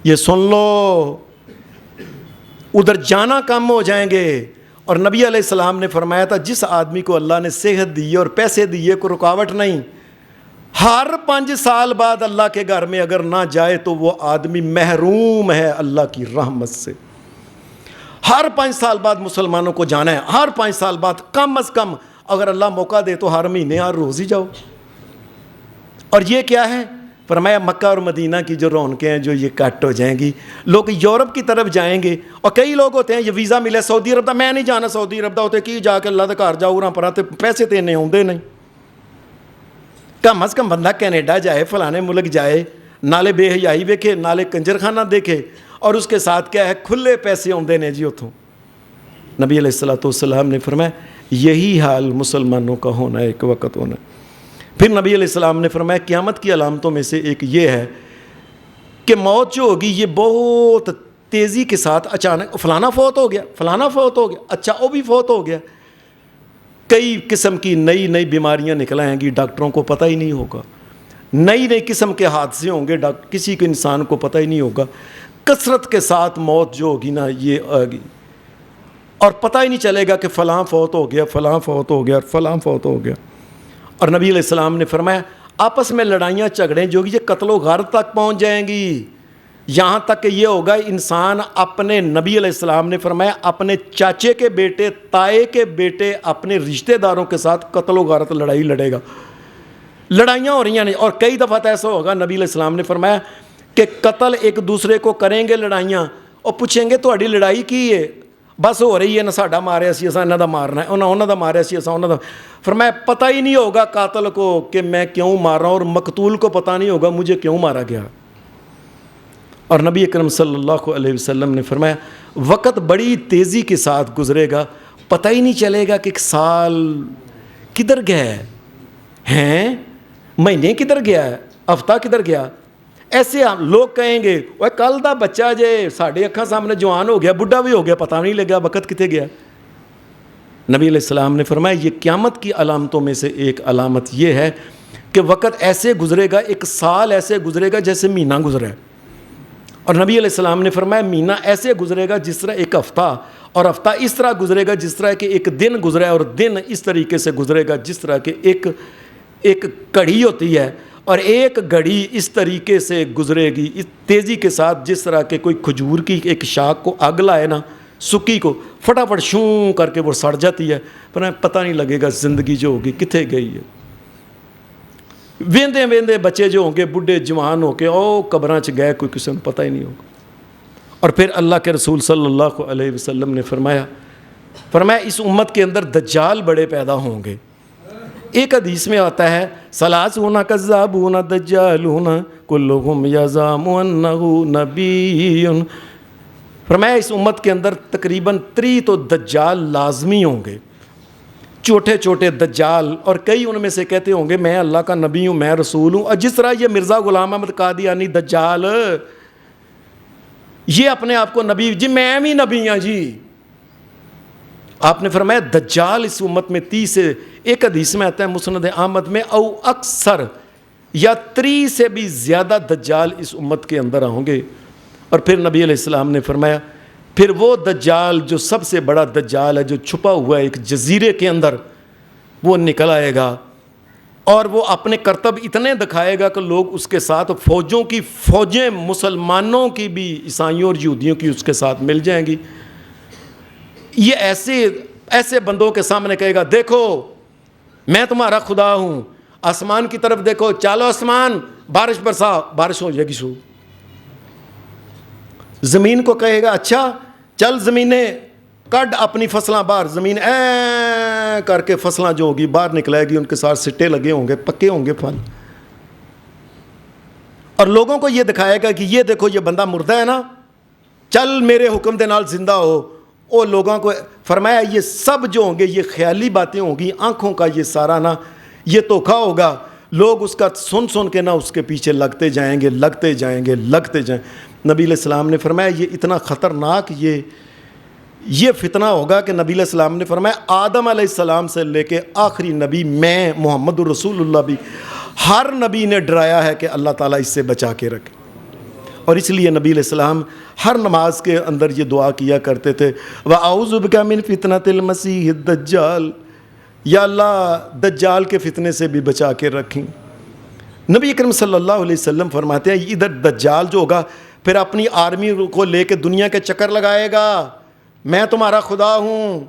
یہ سن لو، ادھر جانا کم ہو جائیں گے۔ اور نبی علیہ السلام نے فرمایا تھا جس آدمی کو اللہ نے صحت دی اور پیسے دیے کوئی رکاوٹ نہیں، ہر 5 سال بعد اللہ کے گھر میں اگر نہ جائے تو وہ آدمی محروم ہے اللہ کی رحمت سے۔ ہر 5 سال بعد مسلمانوں کو جانا ہے، ہر 5 سال بعد کم از کم، اگر اللہ موقع دے تو ہر مہینے ہر روز ہی جاؤ۔ اور یہ کیا ہے فرمایا مکہ اور مدینہ کی جو رونقیں ہیں جو یہ کٹ ہو جائیں گی، لوگ یورپ کی طرف جائیں گے، اور کئی لوگ ہوتے ہیں یہ ویزا ملے سعودی عرب دا، میں نہیں جانا سعودی عرب دا، ہوتے کی جا کے اللہ دے گھر جاؤ راں پراں تے پیسے تے نہیں ہوندے نہیں، کم از کم بندہ کینیڈا جائے، فلانے ملک جائے، نالے بے حیائی ویکھے، نالے کنجر خانہ دیکھے، اور اس کے ساتھ کیا ہے کھلے پیسے ہوندے نے جی اتوں۔ نبی علیہ الصلوۃ والسلام نے فرمایا یہی حال مسلمانوں کا ہونا ہے، ایک وقت ہونا ہے۔ پھر نبی علیہ السلام نے فرمایا قیامت کی علامتوں میں سے ایک یہ ہے کہ موت جو ہوگی یہ بہت تیزی کے ساتھ اچانک، فلانا فوت ہو گیا، فلانا فوت ہو گیا، اچھا وہ بھی فوت ہو گیا، کئی قسم کی نئی نئی بیماریاں نکل آئیں گی، ڈاکٹروں کو پتہ ہی نہیں ہوگا، نئی نئی قسم کے حادثے ہوں گے، کسی کے انسان کو پتہ ہی نہیں ہوگا، کثرت کے ساتھ موت جو ہوگی نا یہ آگی، اور پتہ ہی نہیں چلے گا کہ فلاں فوت ہو گیا، فلاں فوت ہو گیا، فلاں فوت ہو گیا۔ اور نبی علیہ السلام نے فرمایا آپس میں لڑائیاں جھگڑیں جو یہ قتل و غارت تک پہنچ جائیں گی، یہاں تک کہ یہ ہوگا انسان اپنے، نبی علیہ السلام نے فرمایا اپنے چاچے کے بیٹے، تائے کے بیٹے، اپنے رشتہ داروں کے ساتھ قتل و غارت لڑائی لڑے گا، لڑائیاں ہو رہی ہیں، اور کئی دفعہ ایسا ہوگا نبی علیہ السلام نے فرمایا کہ قتل ایک دوسرے کو کریں گے لڑائیاں، اور پوچھیں گے تہاڈی لڑائی کی ہے، بس ہو رہی ہے نا ساڈا ماریا سی اساں انہاں دا مارنا ہے، انہاں دا ماریا سی اساں انہاں دا، فرمایا پتہ ہی نہیں ہوگا قاتل کو کہ میں کیوں مار رہا ہوں، اور مقتول کو پتہ نہیں ہوگا مجھے کیوں مارا گیا۔ اور نبی اکرم صلی اللہ علیہ وسلم نے فرمایا وقت بڑی تیزی کے ساتھ گزرے گا، پتہ ہی نہیں چلے گا کہ ایک سال کدھر گیا ہے، مہینے کدھر گیا ہے، ہفتہ کدھر گیا، ایسے لوگ کہیں گے وہ کل دا بچہ جے ساڈے اکھاں سامنے جوان ہو گیا، بڈھا بھی ہو گیا، پتہ نہیں لگا وقت کتے گیا۔ نبی علیہ السلام نے فرمایا یہ قیامت کی علامتوں میں سے ایک علامت یہ ہے کہ وقت ایسے گزرے گا، ایک سال ایسے گزرے گا جیسے مہینہ گزرا ہے، اور نبی علیہ السلام نے فرمایا مہینہ ایسے گزرے گا جس طرح ایک ہفتہ، اور ہفتہ اس طرح گزرے گا جس طرح کہ ایک دن گزرا ہے، اور دن اس طریقے سے گزرے گا جس طرح کہ ایک گھڑی ہوتی ہے، اور ایک گھڑی اس طریقے سے گزرے گی اس تیزی کے ساتھ جس طرح کہ کوئی کھجور کی ایک شاخ کو آگ لائے نا، سکی کو فٹافٹ شوں کر کے وہ سڑ جاتی ہے، پر پتہ نہیں لگے گا زندگی جو ہوگی کتنے گئی ہے۔ ویندے ویندے بچے جو ہوں گے بڈھے جوان ہو کے او قبراں چ گئے، کوئی کسی کو پتہ ہی نہیں ہوگا۔ اور پھر اللہ کے رسول صلی اللہ علیہ وسلم نے فرمایا اس امت کے اندر دجال بڑے پیدا ہوں گے۔ ایک حدیث میں آتا ہے ثلاثون کذابون دجالون کلہم یزعم انہ نبی، فرمایا اس امت کے اندر تقریباً 30 تو دجال لازمی ہوں گے، چھوٹے چھوٹے دجال، اور کئی ان میں سے کہتے ہوں گے میں اللہ کا نبی ہوں، میں رسول ہوں، اور جس طرح یہ مرزا غلام احمد قادیانی دجال یہ اپنے آپ کو نبی، جی میں بھی نبی ہوں جی، آپ نے فرمایا دجال اس امت میں 30 سے، ایک حدیث میں آتا ہے مسند احمد میں او اکثر یا 30 سے بھی زیادہ دجال اس امت کے اندر ہوں گے۔ اور پھر نبی علیہ السلام نے فرمایا پھر وہ دجال جو سب سے بڑا دجال ہے جو چھپا ہوا ہے ایک جزیرے کے اندر، وہ نکل آئے گا، اور وہ اپنے کرتب اتنے دکھائے گا کہ لوگ اس کے ساتھ فوجیں مسلمانوں کی بھی، عیسائیوں اور یہودیوں کی اس کے ساتھ مل جائیں گی۔ یہ ایسے بندوں کے سامنے کہے گا دیکھو میں تمہارا خدا ہوں، آسمان کی طرف دیکھو، چالو آسمان بارش برسا، بارش ہو جائے گی شروع، زمین کو کہے گا اچھا چل زمینیں کڈ اپنی فصلاں باہر، زمین اے کر کے فصلاں جو ہوگی باہر نکلائے گی، ان کے ساتھ سٹے لگے ہوں گے، پکے ہوں گے پھل، اور لوگوں کو یہ دکھائے گا کہ یہ دیکھو یہ بندہ مردہ ہے نا، چل میرے حکم دے نال زندہ ہو۔ اور لوگوں کو فرمایا یہ سب جو ہوں گے یہ خیالی باتیں ہوں گی، آنکھوں کا یہ سارا نا یہ دھوکا ہوگا، لوگ اس کا سن کے نا اس کے پیچھے لگتے جائیں گے۔ نبی علیہ السلام نے فرمایا یہ اتنا خطرناک یہ فتنہ ہوگا کہ نبی علیہ السلام نے فرمایا آدم علیہ السلام سے لے کے آخری نبی میں محمد الرسول اللہ بھی ہر نبی نے ڈرایا ہے کہ اللہ تعالیٰ اس سے بچا کے رکھے، اور اس لیے نبی علیہ السلام ہر نماز کے اندر یہ دعا کیا کرتے تھے وَأَعُوذُ بِكَ مِن فِتْنَةِ الْمَسِيحِ الدَّجَّالِ، یا اللہ دجال کے فتنے سے بھی بچا کے رکھیں۔ نبی اکرم صلی اللہ علیہ وسلم فرماتے ہیں ادھر دجال جو ہوگا پھر اپنی آرمی کو لے کے دنیا کے چکر لگائے گا، میں تمہارا خدا ہوں،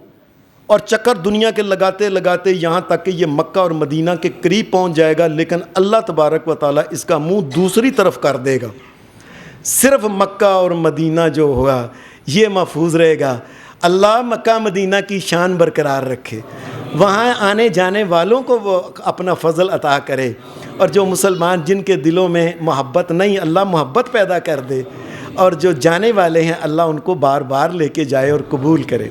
اور چکر دنیا کے لگاتے لگاتے یہاں تک کہ یہ مکہ اور مدینہ کے قریب پہنچ جائے گا، لیکن اللہ تبارک و تعالیٰ اس کا منہ دوسری طرف کر دے گا۔ صرف مکہ اور مدینہ جو ہوگا یہ محفوظ رہے گا۔ اللہ مکہ مدینہ کی شان برقرار رکھے، وہاں آنے جانے والوں کو وہ اپنا فضل عطا کرے، اور جو مسلمان جن کے دلوں میں محبت نہیں، اللہ محبت پیدا کر دے، اور جو جانے والے ہیں اللہ ان کو بار بار لے کے جائے اور قبول کرے۔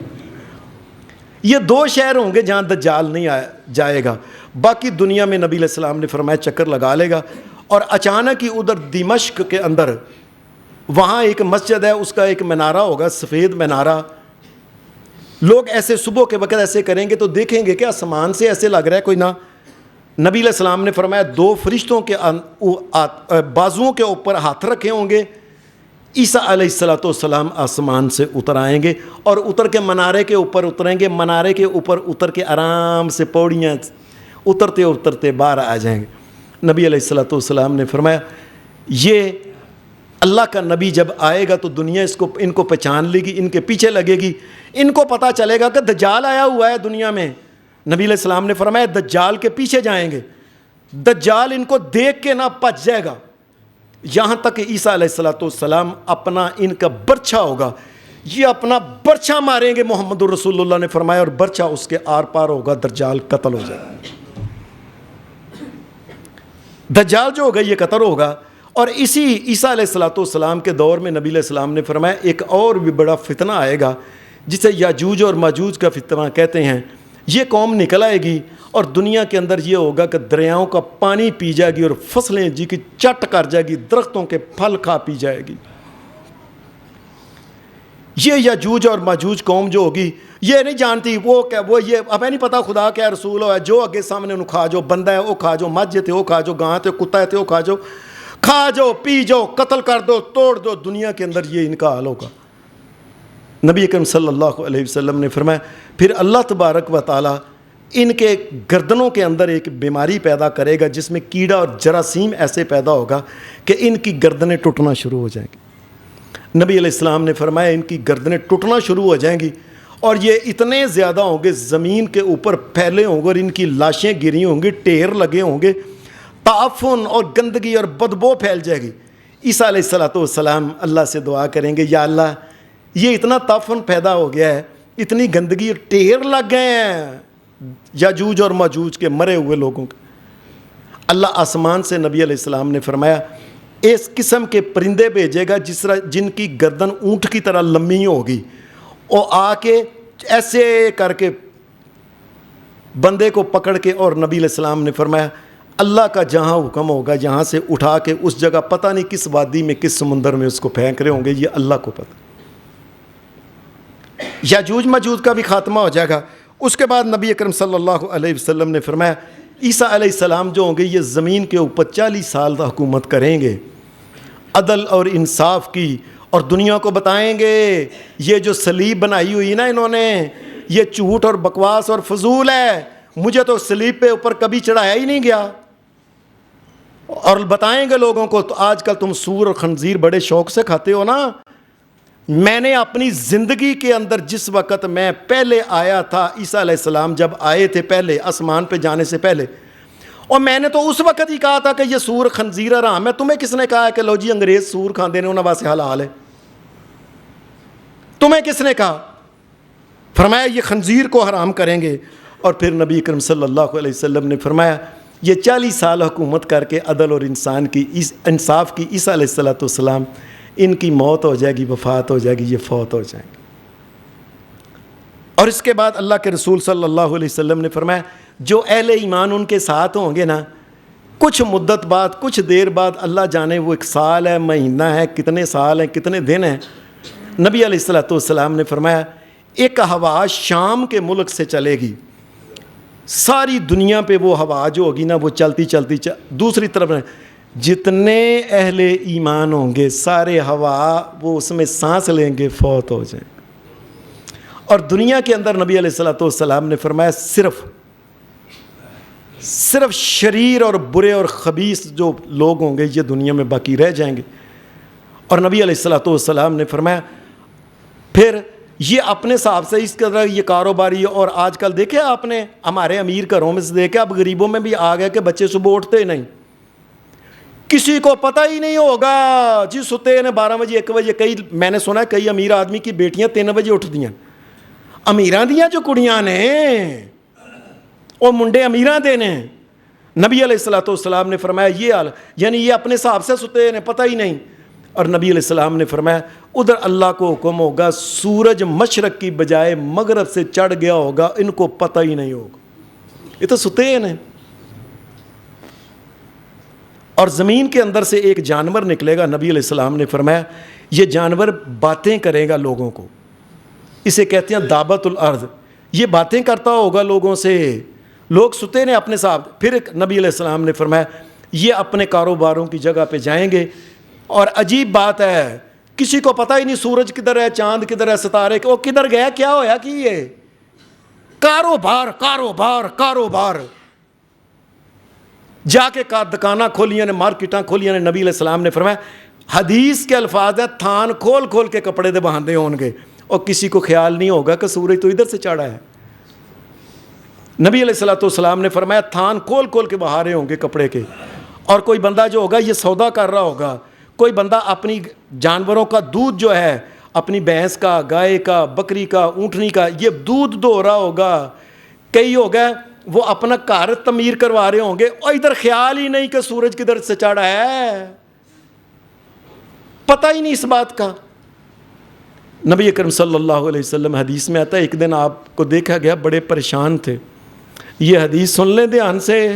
یہ 2 شہر ہوں گے جہاں دجال نہیں جائے گا، باقی دنیا میں نبی علیہ السلام نے فرمایا چکر لگا لے گا۔ اور اچانک ہی ادھر دمشق کے اندر وہاں ایک مسجد ہے، اس کا ایک منارہ ہوگا، سفید منارہ۔ لوگ ایسے صبح کے وقت ایسے کریں گے تو دیکھیں گے کہ آسمان سے ایسے لگ رہا ہے کوئی نہ۔ نبی علیہ السلام نے فرمایا 2 فرشتوں کے بازوؤں کے اوپر ہاتھ رکھے ہوں گے، عیسیٰ علیہ السلام آسمان سے اتر آئیں گے اور اتر کے منارے کے اوپر اتریں گے، منارے کے اوپر اتر کے آرام سے پوڑیاں اترتے اترتے باہر آ جائیں گے۔ نبی علیہ السلام نے فرمایا یہ اللہ کا نبی جب آئے گا تو دنیا ان کو پہچان لے گی، ان کے پیچھے لگے گی، ان کو پتہ چلے گا کہ دجال آیا ہوا ہے دنیا میں۔ نبی علیہ السلام نے فرمایا دجال کے پیچھے جائیں گے، دجال ان کو دیکھ کے نہ پچ جائے گا، یہاں تک کہ عیسیٰ علیہ السلام اپنا ان کا برچہ ہوگا، یہ اپنا برچہ ماریں گے، محمد رسول اللہ نے فرمایا، اور برچہ اس کے آر پار ہوگا، دجال قتل ہو جائے گا۔ دجال جو ہوگا یہ قتل ہوگا۔ اور اسی عیسیٰ علیہ السلام کے دور میں نبی علیہ السلام نے فرمایا ایک اور بھی بڑا فتنہ آئے گا جسے یاجوج اور ماجوج کا فتنہ کہتے ہیں۔ یہ قوم نکل آئے گی اور دنیا کے اندر یہ ہوگا کہ دریاؤں کا پانی پی جائے گی اور فصلیں جی کی چٹ کر جائے گی، درختوں کے پھل کھا پی جائے گی۔ یہ یاجوج اور ماجوج قوم جو ہوگی یہ نہیں جانتی وہ یہ ہمیں نہیں پتا خدا کیا رسول ہو ہے، جو آگے سامنے انہوں کھا جو، بندہ ہے وہ کھا جو، مجھ تھے وہ کھا جو، گاں تھے کتا تھے وہ کھا جو، کھا جو پی جو، قتل کر دو توڑ دو، دنیا کے اندر یہ ان کا حال ہوگا۔ نبی اکرم صلی اللہ علیہ وسلم نے فرمایا پھر اللہ تبارک و تعالی ان کے گردنوں کے اندر ایک بیماری پیدا کرے گا جس میں کیڑا اور جراثیم ایسے پیدا ہوگا کہ ان کی گردنیں ٹوٹنا شروع ہو جائیں گی۔ نبی علیہ السلام نے فرمایا ان کی گردنیں ٹوٹنا شروع ہو جائیں گی اور یہ اتنے زیادہ ہوں گے، زمین کے اوپر پھیلے ہوں گے اور ان کی لاشیں گری ہوں گی، ڈھیر لگے ہوں گے، تعفن اور گندگی اور بدبو پھیل جائے گی۔ عیسیٰ علیہ السلام اللہ سے دعا کریں گے یا اللہ یہ اتنا تعفن پیدا ہو گیا ہے، اتنی گندگی اور ڈھیر لگ گئے ہیں یاجوج اور ماجوج کے مرے ہوئے لوگوں کے۔ اللہ آسمان سے نبی علیہ السلام نے فرمایا اس قسم کے پرندے بھیجے گا جن کی گردن اونٹ کی طرح لمبی ہوگی، وہ آ کے ایسے کر کے بندے کو پکڑ کے، اور نبی علیہ السلام نے فرمایا اللہ کا جہاں حکم ہوگا یہاں سے اٹھا کے اس جگہ پتہ نہیں کس وادی میں کس سمندر میں اس کو پھینک رہے ہوں گے، یہ اللہ کو پتہ۔ یاجوج ماجوج کا بھی خاتمہ ہو جائے گا۔ اس کے بعد نبی اکرم صلی اللہ علیہ وسلم نے فرمایا عیسیٰ علیہ السلام جو ہوں گے یہ زمین کے اوپر 40 سال حکومت کریں گے، عدل اور انصاف کی، اور دنیا کو بتائیں گے یہ جو صلیب بنائی ہوئی نا انہوں نے یہ جھوٹ اور بکواس اور فضول ہے، مجھے تو صلیب پہ اوپر کبھی چڑھایا ہی نہیں گیا۔ اور بتائیں گے لوگوں کو تو آج کل تم سور اور خنزیر بڑے شوق سے کھاتے ہو نا، میں نے اپنی زندگی کے اندر جس وقت میں پہلے آیا تھا، عیسیٰ علیہ السلام جب آئے تھے پہلے آسمان پہ جانے سے پہلے، اور میں نے تو اس وقت ہی کہا تھا کہ یہ سور خنزیر حرام ہے۔ تمہیں کس نے کہا ہے کہ لو جی انگریز سور کھاندے نے انہوں واسطے حلال ہے؟ تمہیں کس نے کہا؟ فرمایا یہ خنزیر کو حرام کریں گے۔ اور پھر نبی اکرم صلی اللہ علیہ وسلم نے فرمایا یہ 40 سال حکومت کر کے عدل اور انصاف کی عیسیٰ علیہ السلام ان کی موت ہو جائے گی، وفات ہو جائے گی، یہ فوت ہو جائیں گے۔ اور اس کے بعد اللہ کے رسول صلی اللہ علیہ وسلم نے فرمایا جو اہل ایمان ان کے ساتھ ہوں گے نا، کچھ مدت بعد، کچھ دیر بعد، اللہ جانے وہ 1 سال ہے، مہینہ ہے، کتنے سال ہیں، کتنے دن ہیں، نبی علیہ السلام نے فرمایا ایک ہوا شام کے ملک سے چلے گی، ساری دنیا پہ وہ ہوا جو ہوگی نا وہ چلتی دوسری طرف جتنے اہل ایمان ہوں گے سارے ہوا وہ اس میں سانس لیں گے، فوت ہو جائیں۔ اور دنیا کے اندر نبی علیہ السلام نے فرمایا صرف شریر اور برے اور خبیث جو لوگ ہوں گے یہ دنیا میں باقی رہ جائیں گے۔ اور نبی علیہ السلام نے فرمایا پھر یہ اپنے حساب سے اس قدر یہ کاروباری. اور آج کل دیکھے آپ نے ہمارے امیر گھروں میں سے دیکھے, اب غریبوں میں بھی آ گیا کہ بچے صبح اٹھتے نہیں, کسی کو پتہ ہی نہیں ہوگا جی ستے ہیں 12 بجے 1 بجے. کئی میں نے سنا ہے کئی امیر آدمی کی بیٹیاں 3 بجے اٹھتی ہیں, امیراں دیاں جو کڑیاں نے وہ منڈے امیراں دے نے. نبی علیہ الصلوۃ والسلام نے فرمایا یہ حال, یعنی یہ اپنے حساب سے ستے ہیں پتہ ہی نہیں. اور نبی علیہ السلام نے فرمایا ادھر اللہ کو حکم ہوگا سورج مشرق کی بجائے مغرب سے چڑھ گیا ہوگا, ان کو پتہ ہی نہیں ہوگا, یہ تو ستے ہیں. اور زمین کے اندر سے ایک جانور نکلے گا, نبی علیہ السلام نے فرمایا یہ جانور باتیں کرے گا لوگوں کو, اسے کہتے ہیں دعوت الارض. یہ باتیں کرتا ہوگا لوگوں سے, لوگ ستے نے اپنے ساتھ. پھر نبی علیہ السلام نے فرمایا یہ اپنے کاروباروں کی جگہ پہ جائیں گے. اور عجیب بات ہے کسی کو پتہ ہی نہیں سورج کدھر ہے, چاند کدھر ہے, ستارے وہ کدھر گیا, کیا ہویا کہ یہ کاروبار کاروبار کاروبار. جا کے دکانہ کھولیاں نے, مارکیٹاں کھولیاں نے. نبی علیہ السلام نے فرمایا حدیث کے الفاظ ہے تھان کھول کھول کے کپڑے دے باندھے ہوں گے, اور کسی کو خیال نہیں ہوگا کہ سورج تو ادھر سے چڑھا ہے. نبی علیہ الصلوۃ والسلام نے فرمایا تھان کھول کھول کے بہا رہے ہوں گے کپڑے کے. اور کوئی بندہ جو ہوگا یہ سودا کر رہا ہوگا, کوئی بندہ اپنی جانوروں کا دودھ جو ہے, اپنی بھینس کا, گائے کا, بکری کا, اونٹنی کا, یہ دودھ دو رہا ہوگا. کئی ہو گئے وہ اپنا گھر تعمیر کروا رہے ہوں گے, اور ادھر خیال ہی نہیں کہ سورج کدھر سے چڑھا ہے, پتہ ہی نہیں اس بات کا. نبی اکرم صلی اللہ علیہ وسلم حدیث میں آتا ہے ایک دن آپ کو دیکھا گیا بڑے پریشان تھے. یہ حدیث سن لیں دھیان سے.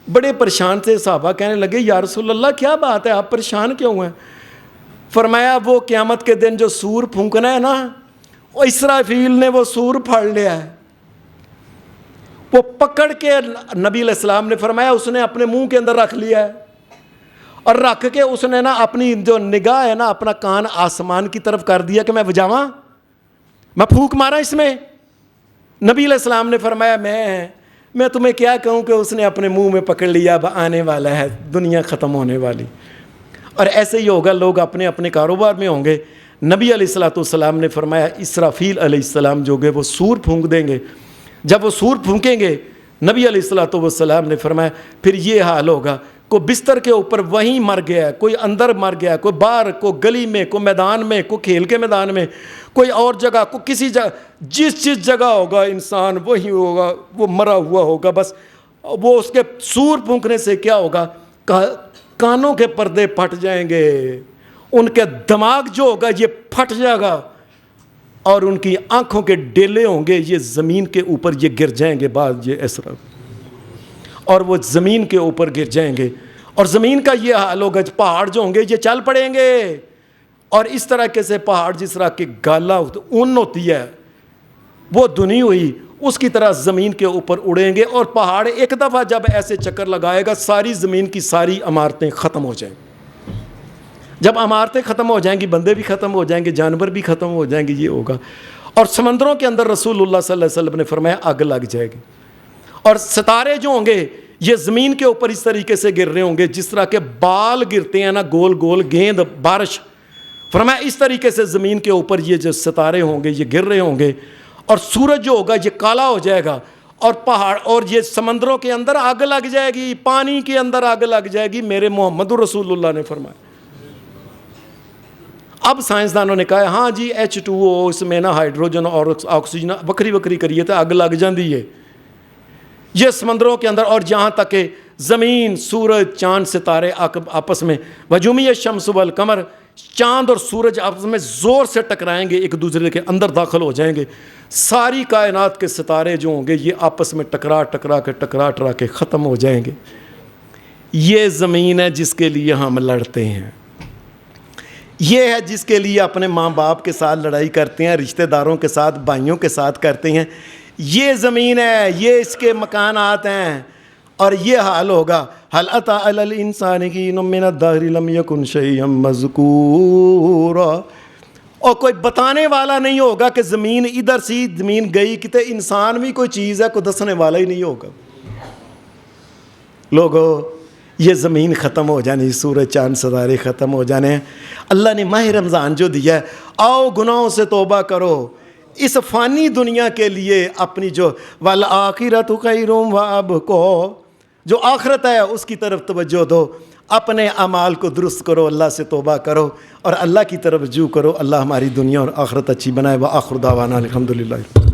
بڑے پریشان تھے, صحابہ کہنے لگے یا رسول اللہ کیا بات ہے, آپ پریشان کیوں ہیں؟ فرمایا وہ قیامت کے دن جو سور پھونکنا ہے نا, وہ اسرافیل نے وہ سور پھاڑ لیا ہے. وہ پکڑ کے نبی علیہ السلام نے فرمایا اس نے اپنے منہ کے اندر رکھ لیا ہے, اور رکھ کے اس نے نا اپنی جو نگاہ ہے نا اپنا کان آسمان کی طرف کر دیا کہ میں بجاواں, میں پھونک مارا اس میں. نبی علیہ السلام نے فرمایا میں تمہیں کیا کہوں کہ اس نے اپنے منہ میں پکڑ لیا, اب آنے والا ہے, دنیا ختم ہونے والی. اور ایسے ہی ہوگا, لوگ اپنے اپنے کاروبار میں ہوں گے. نبی علیہ الصلوۃ والسلام نے فرمایا اسرافیل علیہ السلام جو گے وہ سور پھونک دیں گے. جب وہ سور پھونکیں گے نبی علیہ الصلوۃ والسلام نے فرمایا پھر یہ حال ہوگا, کوئی بستر کے اوپر وہیں مر گیا, کوئی اندر مر گیا, کوئی باہر, کوئی گلی میں, کوئی میدان میں, کوئی کھیل کے میدان میں, کوئی اور جگہ, کوئی کسی جگہ, جس جگہ ہوگا انسان وہی ہوگا, وہ مرا ہوا ہوگا. بس وہ اس کے سور پھونکنے سے کیا ہوگا, کانوں کے پردے پھٹ جائیں گے, ان کے دماغ جو ہوگا یہ پھٹ جائے گا, اور ان کی آنکھوں کے ڈیلے ہوں گے یہ زمین کے اوپر یہ گر جائیں گے بعد یہ ایسا, اور وہ زمین کے اوپر گر جائیں گے. اور زمین کا یہ حال ہوگا, پہاڑ جو ہوں گے یہ چل پڑیں گے, اور اس طرح کے سے پہاڑ جس طرح کی گالا اون ہوتی ہے وہ دھنی ہوئی اس کی طرح زمین کے اوپر اڑیں گے. اور پہاڑ ایک دفعہ جب ایسے چکر لگائے گا ساری زمین کی ساری عمارتیں ختم ہو جائیں گی. جب عمارتیں ختم ہو جائیں گی بندے بھی ختم ہو جائیں گے, جانور بھی ختم ہو جائیں گے, یہ ہوگا. اور سمندروں کے اندر رسول اللہ صلی اللہ علیہ وسلم نے فرمایا آگ لگ جائے گی. اور ستارے جو ہوں گے یہ زمین کے اوپر اس طریقے سے گر رہے ہوں گے جس طرح کے بال گرتے ہیں نا, گول گول گیند بارش. فرمایا اس طریقے سے زمین کے اوپر یہ جو ستارے ہوں گے یہ گر رہے ہوں گے. اور سورج جو ہوگا یہ کالا ہو جائے گا, اور پہاڑ اور یہ سمندروں کے اندر آگ لگ جائے گی, پانی کے اندر آگ لگ جائے گی. میرے محمد رسول اللہ نے فرمایا. اب سائنسدانوں نے کہا ہاں جی H2O اس میں نا ہائیڈروجن اور آکسیجن وکری وکری کریے تو آگ لگ جاندی ہے یہ سمندروں کے اندر. اور جہاں تک کہ زمین, سورج, چاند, ستارے آپس میں وجومی الشمس والقمر, چاند اور سورج آپس میں زور سے ٹکرائیں گے, ایک دوسرے کے اندر داخل ہو جائیں گے. ساری کائنات کے ستارے جو ہوں گے یہ آپس میں ٹکرا کے ختم ہو جائیں گے. یہ زمین ہے جس کے لیے ہم لڑتے ہیں, یہ ہے جس کے لیے اپنے ماں باپ کے ساتھ لڑائی کرتے ہیں, رشتہ داروں کے ساتھ, بھائیوں کے ساتھ کرتے ہیں. یہ زمین ہے, یہ اس کے مکانات ہیں. اور یہ حال ہوگا هل أتى على الإنسان حين من الدهر لم يكن شيئا مذكورا. اور کوئی بتانے والا نہیں ہوگا کہ زمین ادھر سی زمین گئی کتے, انسان بھی کوئی چیز ہے, کوئی دسنے والا ہی نہیں ہوگا. لوگو یہ زمین ختم ہو جانی، سورج چاند ستارے ختم ہو جانے ہیں۔ اللہ نے ماہ رمضان جو دیا ہے، آؤ گناہوں سے توبہ کرو، اس فانی دنیا کے لیے اپنی جو والآخرۃ خیر وابقیٰ، جو آخرت ہے اس کی طرف توجہ دو، اپنے اعمال کو درست کرو، اللہ سے توبہ کرو اور اللہ کی طرف رجوع کرو۔ اللہ ہماری دنیا اور آخرت اچھی بنائے۔ وآخر دعوانا الحمدللہ۔